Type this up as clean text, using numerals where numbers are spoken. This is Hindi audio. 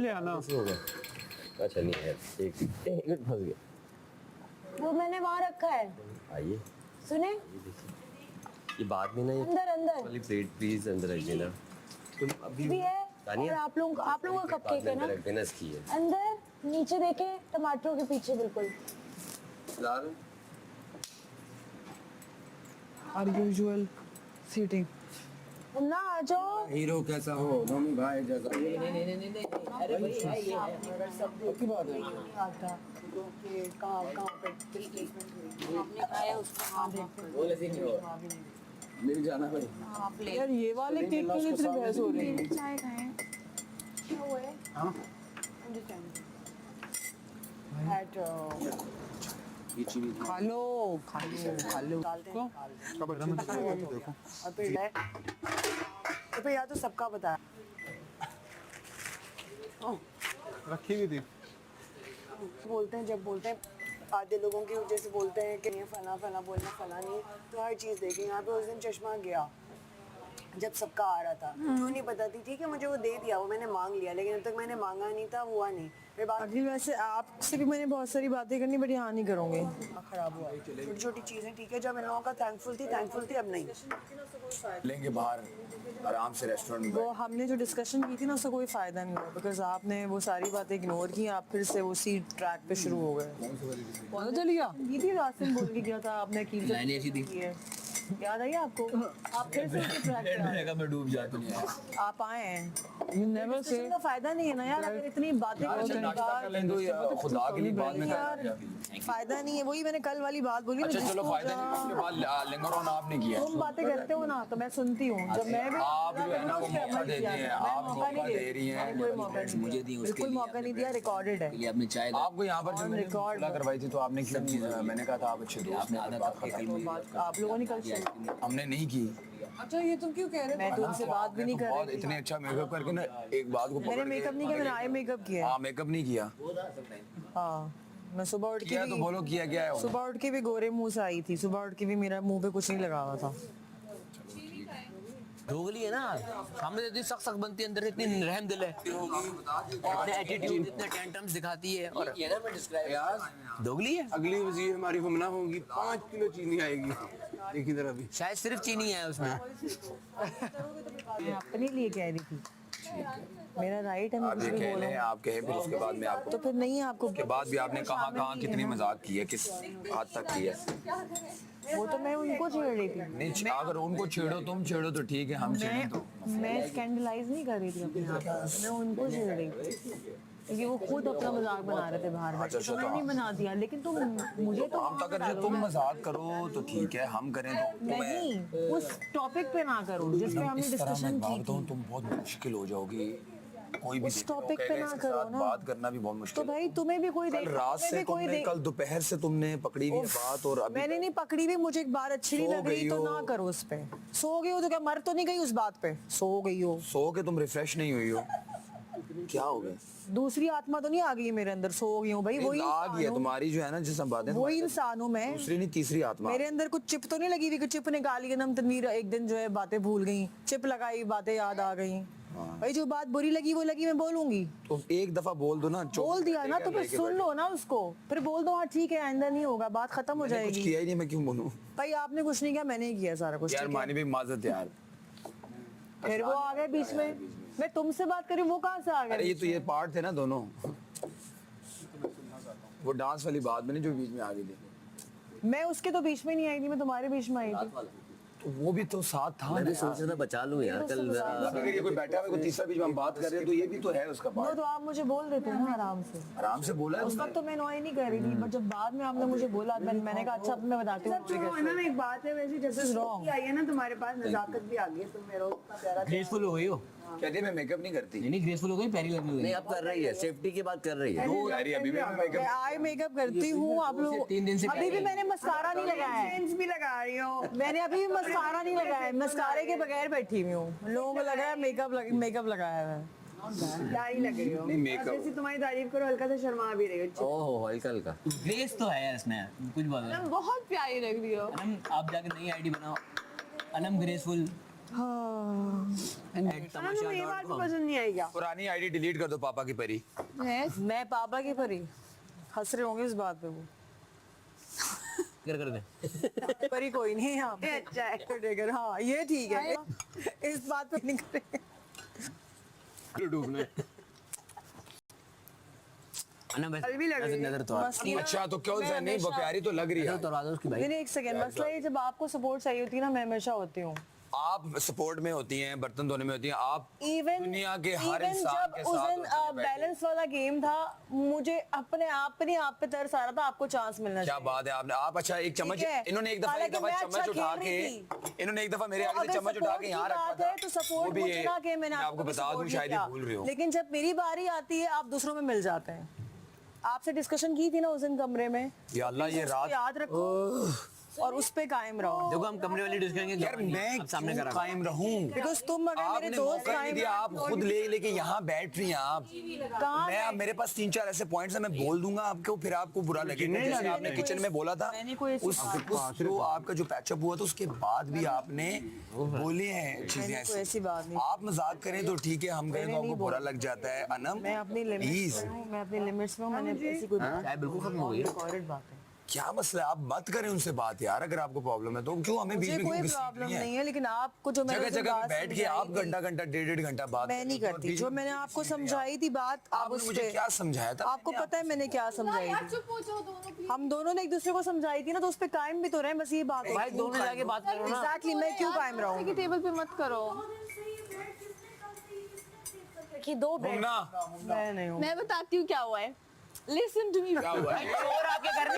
ले आना। अच्छा नहीं है, एक मिनट फंस गया। वो मैंने वहाँ रखा है। आइए सुने, ये बाद में ना, ये अंदर अंदर वाली प्लेट प्लीज अंदर रख देना। तुम अभी भी है। तानिया, और आप लोगों का कपकेक है ना, रख देना इसकी है। अंदर नीचे देखे टमाटरों के पीछे बिल्कुल। Our usual seating. तुम ना आ जाओ। हीरो कैसा हो मम्मी भाई जैसा। नहीं अरे की बात है। आता कि कहाँ पे प्लेसमेंट हुई आपने खाया उसको। हाँ देखते बोले से नहीं हो मिल जाना भाई। आप ले यार ये वाले केक के लिए इतनी बहस हो रही है। चाय खाएं। क्या हुआ है? हाँ खा लो डालते हैं। देखो। और फिर तो फिर यार तो सबका बताया। रखी हुई थी। बोलते हैं जब बोलते हैं आधे लोगों की वजह से बोलते हैं कि ये फला फला बोलना फला नहीं, तो हर चीज़ देखी। यहाँ पे उस दिन चश्मा गया जब सबका आ रहा था, वो नहीं पता थी। ठीक है मुझे वो दे दिया, वो मैंने मांग लिया, लेकिन जब तक मैंने मांगा नहीं था हुआ नहीं। फिर बात अगली वैसे आपसे भी मैंने बहुत सारी बातें करनी, बट यहाँ नहीं करूँगी। खराब हुआ। छोटी छोटी चीज़ें ठीक है, जब इन लोगों का थैंकफुल थी अब नहीं। लेंगे बाहर आराम से रेस्टोरेंट में। वो हमने जो डिस्कशन की थी ना, उसका कोई फायदा नहीं हुआ, बिकॉज आपने वो सारी बातें इग्नोर की। आप फिर से उसी ट्रैक पे शुरू हो गए। पता चलिए ये थी रासिन बोल के गया था आपने की है, याद आई आपको? आप फिर से उसी ट्रैक पे आ गए। मैं डूब जाता हूँ। आप आए हैं, यू नेवर से का फायदा नहीं है ना यार, अगर इतनी बातें नाश्ता कर लें तो खुदा के लिए बाद में यार फायदा नहीं है। वही मैंने कल वाली बात बोली ना। अच्छा चलो जिसको फायदा नहीं, उसके बाद लिंगर ऑन आपने किया। तुम बातें करते हो ना तो मैं सुनती हूँ। जब मैं भी आप जो है ना वो मौका देती हैं, आप मौका दे रही हैं। कोई मौका नहीं मुझे दी दिया, उसके बिल्कुल लिए मौका नहीं दिया। रिकॉर्डेड है। आपने चाय आपको यहाँ पर जो मैंने record सुलह करवाई थी तो आपने क्यों? मैंने कहा था आप अच्छे दोस्त आपने हैं, आधा बात कप केक खत्म। बात आप लोगों ने कल सुनी। हमने नहीं की। अच्छा ये तुम क्यों कह रहे हो? मैं तो उनसे बात भी नहीं कर बहुत रही थी। इतने अच्छा मेकअप करके ना एक बात को मैंने पकड़ मेकअप नहीं किया, मैंने आई मेकअप किया है। हाँ मेकअप नहीं किया। हाँ मैं सुबह उठ के किया तो भी बोलो किया क्या है वो? सुबह उठ के भी गोरे मुंह से आई थी। सुबह उठ के भी मेरा मुंह पे कुछ नहीं लगा हुआ था। दोगली है ना, सामने इतनी सख्त सख्त बनती है, अंदर इतनी रहम दिल है, इतने एटीट्यूड, इतने टेंटम्स दिखाती है, और यार दोगली है। अगली वजीर हमारी हमना होगी, 5 किलो चीनी आएगी। देखी जरा भी। शायद सिर्फ चीनी है उसमें। मैं अपने लिए कह रही थी, मेरा राइट है मैं आप कुछ ये भी कह बोलूं। लें, आप कहें फिर उसके बाद में आपको तो फिर नहीं है आपको के बाद भी आपने कहाँ कहाँ कितनी मजाक की है, किस हद तक की है। वो तो मैं उनको छेड़ रही थी। नहीं अगर उनको छेड़ो तुम छेड़ो तो ठीक है, हम छेड़ें तो मैं स्कैंडलाइज नहीं कर रही थी अपने आप को, मैं उनको छेड़ रही थी क्योंकि वो खुद अपना मजाक बना रहे थे बाहर में। अच्छा, तो मैंने नहीं बना दिया, लेकिन तुम मुझे तो हम तो अगर तुम मजाक करो तो ठीक है, हम करें तो नहीं उस टॉपिक पे ना करो जिस पे हमने इस तरह मैं डिस्कशन बात की बताऊं थी। तुम बहुत मुश्किल हो जाओगी। कोई भी उस देख लो, टॉपिक पे कहेगा ना इसके करो साथ ना। बात करना भी बहुत तो मुश्किल है। भाई तुम्हें भी कोई कल रात से तुमने, कल दोपहर से तुमने पकड़ी हुई है बात, और अभी मैंने नहीं पकड़ी हुई, मुझे एक बात अच्छी नहीं सो लग रही गई तो हो। ना करो उस पे। सो गई हो तो क्या मर तो नहीं गई उस बात पे? सो गई हो, सो के तुम रिफ्रेश नहीं हुई हो, क्या हो गया? दूसरी आत्मा तो नहीं आ गई है मेरे अंदर? सो गई हूँ भाई, वही आ गई है इंसान हूँ। तुम्हारी जो है ना जिसम बातें, वही इंसान हूँ मैं। दूसरी नहीं तीसरी आत्मा। मेरे अंदर कुछ चिप तो नहीं लगी हुई कि चिप निकाली के नम तनवीर एक दिन जो है बातें भूल गई, चिप लगाई बातें याद आ गई। भाई जो बात बुरी लगी वो लगी, मैं बोलूंगी। तो एक दफा बोल दो ना, बोल दिया ना तो फिर सुन लो ना उसको, फिर बोल दो हाँ ठीक है आइंदा नहीं होगा, बात खत्म हो कुछ जाएगी। किया ही नहीं, मैं क्यों बोलूं? भाई आपने कुछ नहीं किया, मैंने ही किया सारा कुछ। यार ठीक है? मानी भाई माजत यार। फिर वो आ गए बीच में, मैं तुमसे बात करी, वो कहाँ से आ अरे गए? ये तो ये पार्ट थे ना दोनों, वो डांस वाली बात में नहीं जो बीच में आ गई थी। मैं उसके तो बीच में नहीं आई थी, मैं तुम्हारे बीच में आई थी। तो वो भी तो साथ था। मैं भी सोच रहा था बचा लूं यार कल जरा। अगर ये कोई बैठा हुआ है, कोई तीसरा बीच में हम बात कर रहे हैं तो ये भी तो है उसका वो पार्ट। तो आप मुझे बोल देते ना आराम से। आराम से बोला है उस उसने। वक्त तो मैं नॉय नहीं कर रही थी, बट जब बाद में आपने मुझे बोला मैंने कहा अच्छा अब मैं बताती हूँ। ना एक बात है, वैसे जैसे wrong. आई है ना तुम्हारे पास, नजाकत भी आ गई है, तुम मेरा उतना प्यारा ग्रेसफुल हो गई हो। कहती है मैं मेकअप नहीं करती। नहीं ग्रेसफुल हो गई, पैरी लगने लगी। नहीं अब कर रही है, सेफ्टी की बात कर रही है। दो यारी अभी भी मैं मेकअप। आई मेकअप करती हूँ आप लोग। 3 दिन से अभी भी मैंने मस्कारा नहीं लगाया है, सेंस भी लगा रही हो। मैंने अभी भी मस्कारा नहीं लगाया है, मस्कारे के बगैर बैठी हुई हूँ। लोगों को लग रहा है मेकअप लगाया है। डाई लग रही हो। नहीं, makeup। अब जैसे तुम्हारी तारीफ करो हल्का सा शर्मा भी रही हो। ओहो हल्का हल्का। ग्रेस तो है यार इसमें, कुछ बोलो। बहुत प्यारी लग रही हो। अनम आप जाके नई आईडी बनाओ, अनम ग्रेसफुल हाँ तुम्हें ये बात भी पसंद नहीं आई क्या? पुरानी आईडी डिलीट कर दो पापा की परी। मैं पापा की परी हंस रहे होंगे इस बात पे वो कर दे। परी कोई नहीं है यहाँ पे। अच्छा है। कर हाँ ये ठीक है इस बात पे नहीं करेंगे। डूबने। अन्ना बस कल भी लग रही है। नजर तो आ मसला अच्छा तो क्यों मैं नहीं वो हमेशा- प्यारी तो लग रही है। तो आ उसकी भाई। नहीं एक सेकंड मसला ये जब आपको सपोर्ट चाहिए होती है ना मैं हमेशा होती हूँ आप सपोर्ट में होती हैं, बर्तन धोने में होती हैं, आप इवन दुनिया के हर इंसान जब के उस साथ दिन होती हैं बैठे। बैलेंस वाला गेम था मुझे अपने आप पे नहीं आप पे तरस आ रहा था आपको चांस मिलना क्या चाहिए बात है आपने आप अच्छा एक चम्मच ठीक है। इन्होंने एक हालांकि दफा मैं चम्मच अच्छा उठा खेल के रही थी। इन्होंने एक दफा मेरे तो आगे से अगर चम्मच उठा support के की यहाँ रखा बात था है तो सपोर्ट वो भी मुझे ना कि मैंने मैं आपको कभी बता दूं support शायद नहीं ये किया। भूल रहे हो। लेकिन जब मेरी बारी आती है आप दूसरों में मिल जाते हैं आपसे डिस्कशन की थी ना उस दिन कमरे में या अल्लाह ये उसको रात याद रखो और उस पे कायम रहो देखो हम कमरे वाली डिस्कशन करेंगे यार मैं सामने क्यों करा कायम रहूं बिकॉज तुम अगर मेरे आपने दोस्त मौका नहीं कायम दिया आप खुद ले लेके यहाँ बैठ रही हैं आप कहाँ मैं अब मेरे पास 3-4 ऐसे पॉइंट्स हैं मैं बोल दूंगा आपको फिर आपको बुरा लगेगा जैसे आपने किचन में बोला था मैंने कोई ऐसी उस जो आपका जो पैचअप हुआ था उसके बाद भी आपने बोले हैं चीजें मैंने कोई ऐसी ऐसी बात नहीं आप मजाक करें तो ठीक है हम करें तो आपको बुरा लग जाता है अनम मैं अपनी लिमिट्स प्लीज में हूँ मैं अपनी लिमिट्स में हूँ मैंने ऐसी कोई चाय बिल्कुल खत्म हो गई है। रिकॉर्डेड बात है क्या मसला है आप मत करें उनसे बात यार अगर आपको प्रॉब्लम है तो क्यों हमें बीच मुझे में कोई क्यों घसीट प्रॉब्लम रही हैं? नहीं है लेकिन आपको जो मैंने जगह उस दिन जगह बात बैठ के समझाई आप थी, घंटा घंटा डेढ़ घंटा बात मैं नहीं करती जो मैंने आपको समझाई थी बात आप आपने उस मुझे पे क्या समझाया था आपको पता है मैंने क्या समझाई थी हम दोनों ने एक दूसरे को समझाई थी ना तो उस पे कायम भी तो रहे बस ये बात है भाई दोनों जाके बात करो ना। एग्जैक्टली मैं क्यों कायम रहूं की टेबल पे मत करो। कि दो बेड घूमना मैं नहीं हूं मैं बताती हूँ क्या हुआ है। Listen to me. क्या हुआ है? और आपके घर में